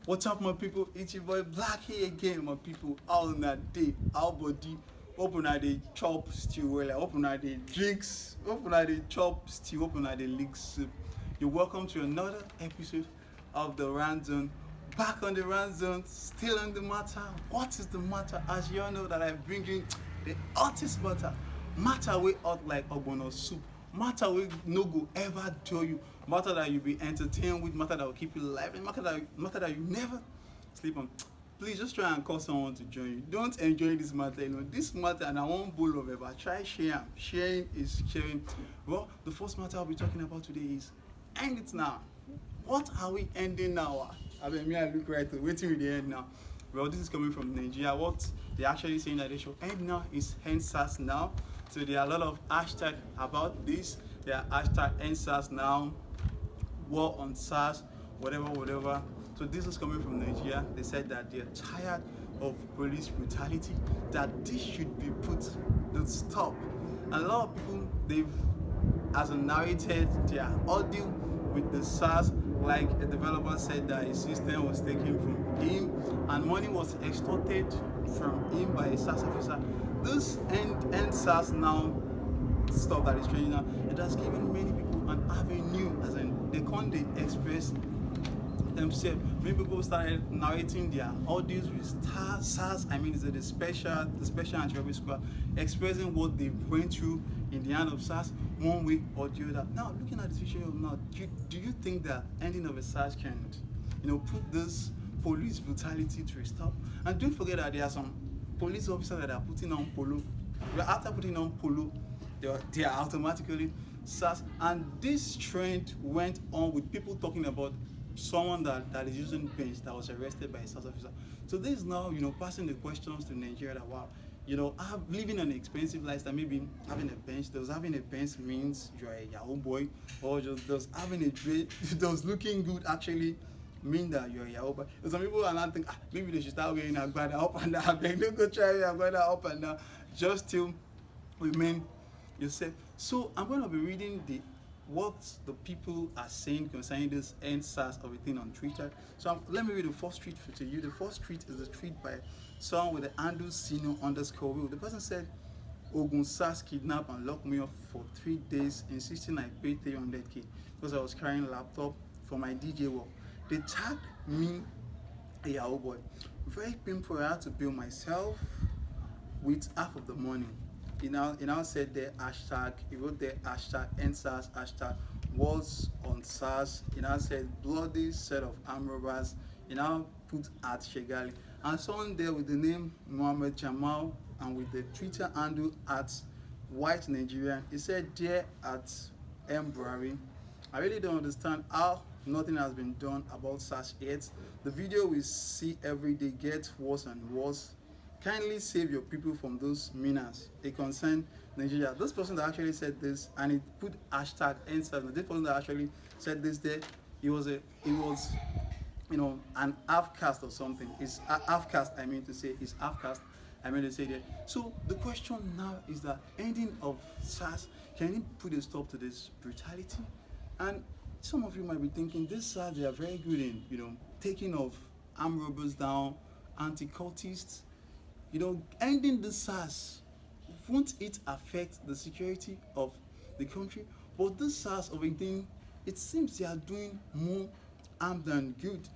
What's up, my people? It's your boy Black here again, my people. All in that day, our body. Open at the chop stew, well, open at the drinks, open at the chop stew, open at the leek soup. You're welcome to another episode of the Rand Zone. Back on the Rand Zone, still on the matter. What is the matter? As you all know that I bring in the hottest matter way out like ogbono soup. Matter we no go ever tell you. Matter that you be entertained with. Matter that will keep you alive. And matter that you never sleep on. Please just try and call someone to join you. Don't enjoy this matter. This matter and I won't bowl of ever. Try sharing. Sharing is sharing. Well, the first matter I'll be talking about today is end it now. What are we ending now? I mean, I look right to waiting with the end now. Well, this is coming from Nigeria. What they're actually saying that they should end now is Endsarsnow. So there are a lot of hashtags about this. There are hashtag Endsarsnow, war on SARS, whatever. So this is coming from Nigeria. They said that they're tired of police brutality, that this should be put to stop. And a lot of people, they've as a narrated their audio with the SARS, like a developer said that his system was taken from him and money was extorted from him by a SARS officer. This Endsarsnow stuff that is trending now, it has given many people an avenue, as in they can't express themselves. Many people started narrating their audios with SARS. I mean, it's the special anti-robbery squad, expressing what they went through in the hand of SARS, one way or the other. Now, looking at the situation of now, do you think that ending of a SARS can, put this police brutality to a stop? And don't forget that there are some police officers that are putting on polo. After putting on polo, they are automatically SARS. And this trend went on with people talking about someone that is using bench that was arrested by a SARS officer. So this is now, passing the questions to Nigeria that wow, living an expensive lifestyle, maybe having a bench. Does having a bench means you're a Yahoo boy, or just does having a trade, does looking good actually mean that you're a Yahoo boy? Some people are not thinking maybe they should start wearing agbada up and down. They don't go try agbada up and down just to remain yourself. So I'm going to be reading what the people are saying concerning this Endsars of a thing on Twitter. So let me read the first tweet to you. The first tweet is a tweet by someone with the handle senior_will. The person said, Ogun SARS kidnapped and locked me up for 3 days, insisting I pay 300k because I was carrying a laptop for my DJ work. They tagged me a Yahoo boy. Very painful. I had to bill myself with half of the money. He now said there hashtag, he wrote there hashtag Endsars, hashtag wars on SARS. He now said bloody set of armed robbers. He now put at Shegali. And someone there with the name Mohammed Jamal and with the Twitter handle at White Nigerian, he said there at Buhari, I really don't understand how nothing has been done about SARS yet. The video we see every day gets worse and worse. Kindly save your people from those menace. It concerned Nigeria. This person that actually said this and it put hashtag Endsars. This person that actually said this there, it was an half caste or something. It's half caste. I mean to say there. So the question now is that ending of SARS, can it put a stop to this brutality? And some of you might be thinking this SARS, they are very good in taking of armed robbers down, anti-cultists. Ending the SARS, won't it affect the security of the country? But this SARS of a thing, it seems they are doing more harm than good.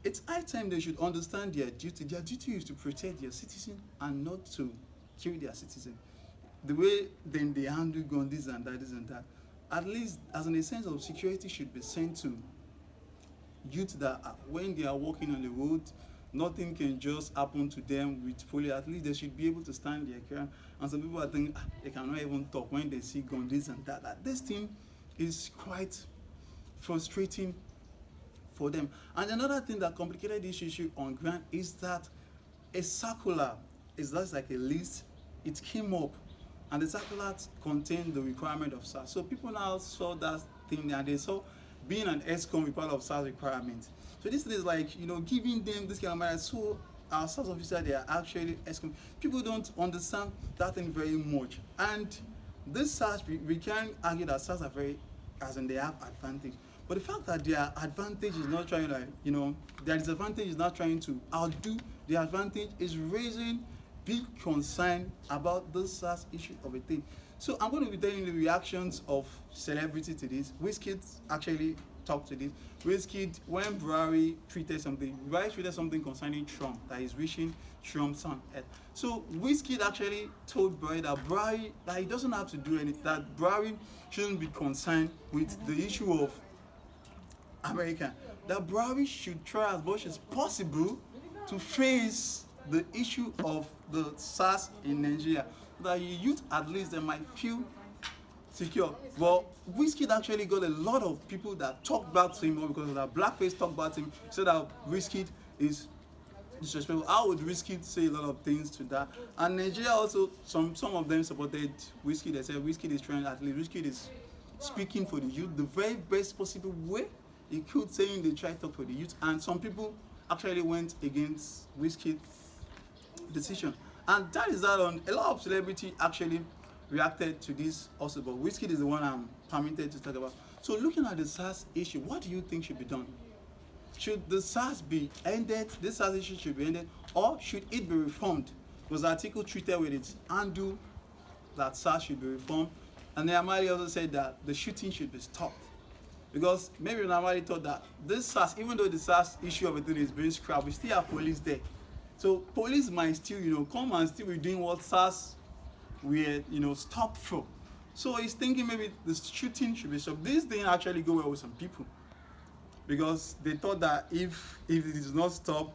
It's high time they should understand their duty. Their duty is to protect their citizen and not to kill their citizen. The way then they handle gun, this and that. At least, as an essence of security, should be sent to youth that when they are walking on the road, nothing can just happen to them with polio. At least they should be able to stand their ground. And some people are thinking they cannot even talk when they see gun, this and that. This thing is quite frustrating for them. And another thing that complicated this issue on ground is that a circular is just like a list. It came up and the circular contained the requirement of SARS. So people now saw that thing and they saw being an ESCOM be part of SARS requirements. So this is like, giving them this kind of money. So our SARS officer, they are actually ESCOM. People don't understand that thing very much. And this SARS, we can argue that SARS are very, as in they have advantage. But the fact that their advantage is not trying, like, their disadvantage is not trying to outdo the advantage is raising big concern about this SARS issue of a thing. So I'm going to be telling you the reactions of celebrity to this. Wizkid actually talked to this. Wizkid, when Buhari tweeted something concerning Trump, that he's wishing Trump on earth. So Wizkid actually told Buhari that he doesn't have to do anything, that Buhari shouldn't be concerned with the issue of America, that Buhari should try as much as possible to face the issue of the SARS in Nigeria, that the youth at least they might feel secure. Well, Wizkid actually got a lot of people that talked back to him, or because of that blackface talked back to him, said that Wizkid is disrespectful. How would Wizkid say a lot of things to that? And Nigeria also, some of them supported Wizkid. They said Wizkid is trying, at least Wizkid is speaking for the youth the very best possible way he could, saying they try to talk for the youth. And some people actually went against Wizkid's decision. And that is that on a lot of celebrity actually reacted to this also, but Wizkid is the one I'm permitted to talk about. So looking at the SARS issue, what do you think should be done? Should the SARS be ended? This SARS issue should be ended, or should it be reformed? Was the article treated with its undo that SARS should be reformed? And then Amali also said that the shooting should be stopped. Because maybe Amali thought that this SARS, even though the SARS issue of it is being scrapped, we still have police there. So police might still, come and still be doing what SARS were, stopped for. So he's thinking maybe the shooting should be stopped. This didn't actually go well with some people, because they thought that if it is not stopped,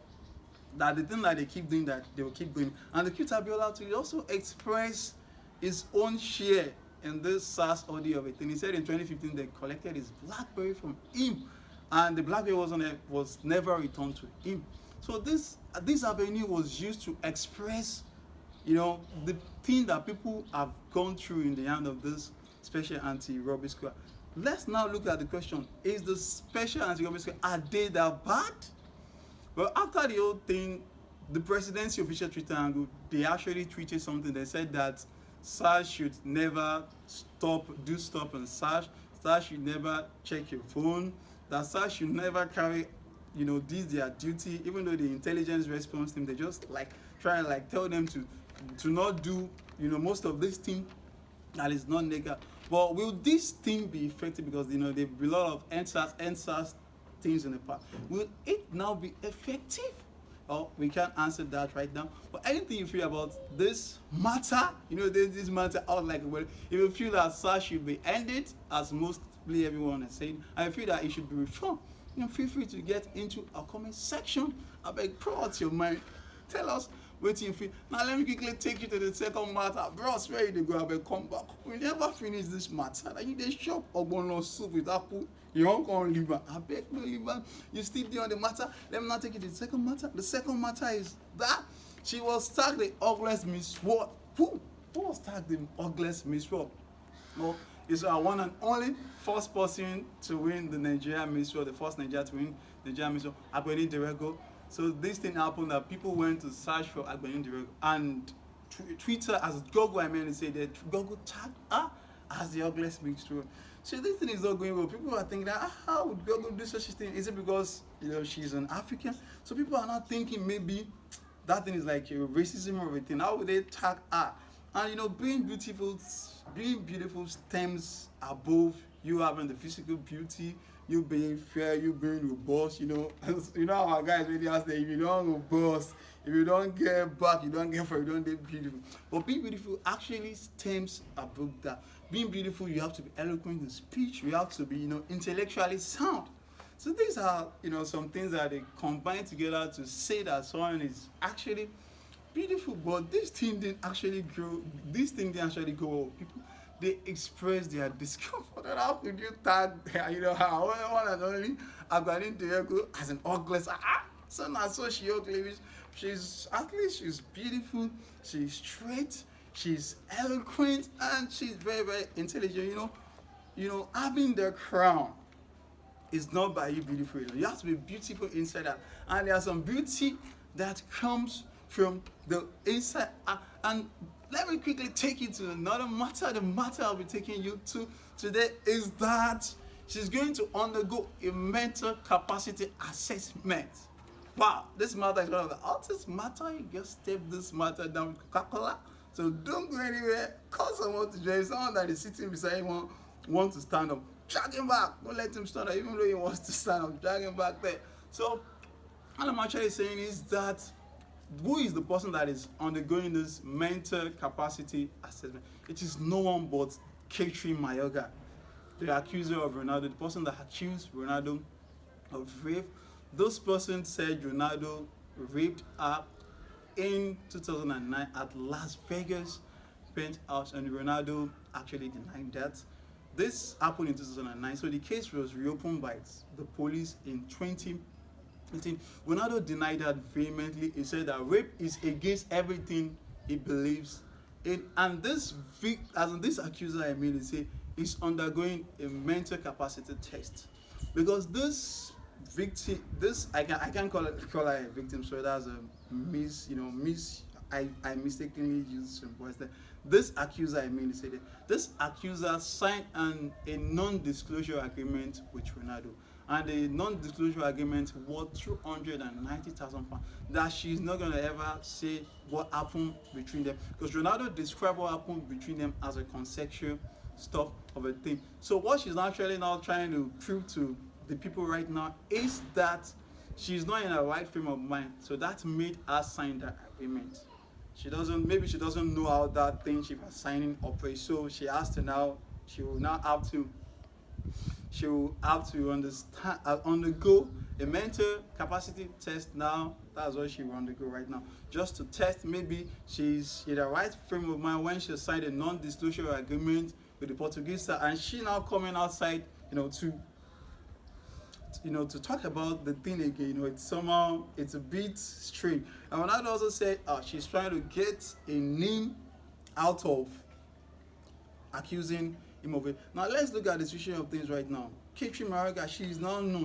that the thing that they keep doing, that they will keep going. And the Cute Abiola to also express his own share in this SARS audio of it. And he said in 2015 they collected his BlackBerry from him, and the BlackBerry was never returned to him. So this avenue was used to express, the thing that people have gone through in the hand of this special anti-robbery squad. Let's now look at the question: is the special anti-robbery squad, are they that bad? Well, after the whole thing, the presidency official Twitter angle, they actually tweeted something. They said that SARS should never stop and SARS should never check your phone, that SARS should never carry, this their duty, even though the intelligence response team, they just try and tell them to not do, most of this thing that is not legal. But will this thing be effective? Because there be a lot of Endsars things in the past. Will it now be effective? Oh, we can't answer that right now. But anything you feel about this matter, this matter out well, if you feel that SARS should be ended, as mostly everyone is saying, and I feel that it should be reformed, feel free to get into our comment section. I beg, pour out your mind. Tell us what you feel. Now let me quickly take you to the second matter. Bros, where you go? I beg, come back. We never finish this matter. Like you dey shop ogbono soup with apple. You don't come liver. I beg no liver. You still there on the matter. Let me now take you to the second matter. The second matter is that she was tagged the ugliest Miss World. Who was tagged the ugliest Miss World? Well, it's our one and only first person to win the Nigerian Miss World, the first Nigerian to win the Nigerian Miss World, Agbeni Derego. So this thing happened that people went to search for Agbeni Derego, and Twitter, as Google, said that Google tagged her as the ugliest Miss World. So this thing is not going well. People are thinking that how would Google do such a thing? Is it because she's an African? So people are not thinking maybe that thing is like a racism or a thing. How would they tag her? And being beautiful stems above you having the physical beauty, you being fair, you being robust, how our guys really ask that if you don't robust, if you don't get back, you don't get fair, you don't get beautiful. But being beautiful actually stems above that. Being beautiful, you have to be eloquent in speech, you have to be, intellectually sound. So these are, some things that they combine together to say that someone is actually beautiful. But this thing didn't actually grow. This thing didn't actually go well. People, they express their discomfort. And how could you tag, one and only Agbeni Derego as an ugliest? So now, so she ugly. She's beautiful. She's straight. She's eloquent, and she's very, very intelligent. Having the crown is not by you beautiful. You have to be beautiful inside out, and there's some beauty that comes from the inside. And let me quickly take you to another matter. The matter I'll be taking you to today is that She's going to undergo a mental capacity assessment. Wow, this matter is one of the hottest matter. You just step this matter down with Coca-Cola. So don't go anywhere. Call someone to join. Someone that is sitting beside you want to stand up. Drag him back. Don't let him stand up. Even though he wants to stand up, drag him back there. So all I'm actually saying is that who is the person that is undergoing this mental capacity assessment? It is no one but Catherine Mayorga, the accuser of Ronaldo, the person that accused Ronaldo of rape. Those persons said Ronaldo raped her in 2009 at Las Vegas penthouse, and Ronaldo actually denied that. This happened in 2009, so the case was reopened by the police in 2018. Ronaldo denied that vehemently. He said that rape is against everything he believes in, and this accuser, I mean, say is undergoing a mental capacity test, because this victim, this I can't call her a victim, so that's a I mistakenly used some words there. This accuser, I mean, said this accuser signed a non-disclosure agreement with Ronaldo, and the non-disclosure agreement worth £290,000 that she's not gonna ever say what happened between them, because Ronaldo described what happened between them as a consensual stuff of a thing. So what she's actually now trying to prove to the people right now is that she's not in a right frame of mind. So that made her sign that agreement. Maybe she doesn't know how that thing she was signing operates. So she has to now, she will have to undergo a mental capacity test now. That's what she will undergo right now, just to test maybe she's in the right frame of mind when she signed a non-disclosure agreement with the Portuguese star, and she now coming outside, to talk about the thing again. It's a bit strange. And Ronaldo also said she's trying to get a name out of accusing him of it. Now let's look at the situation of things right now. Catherine Mayorga, she is now known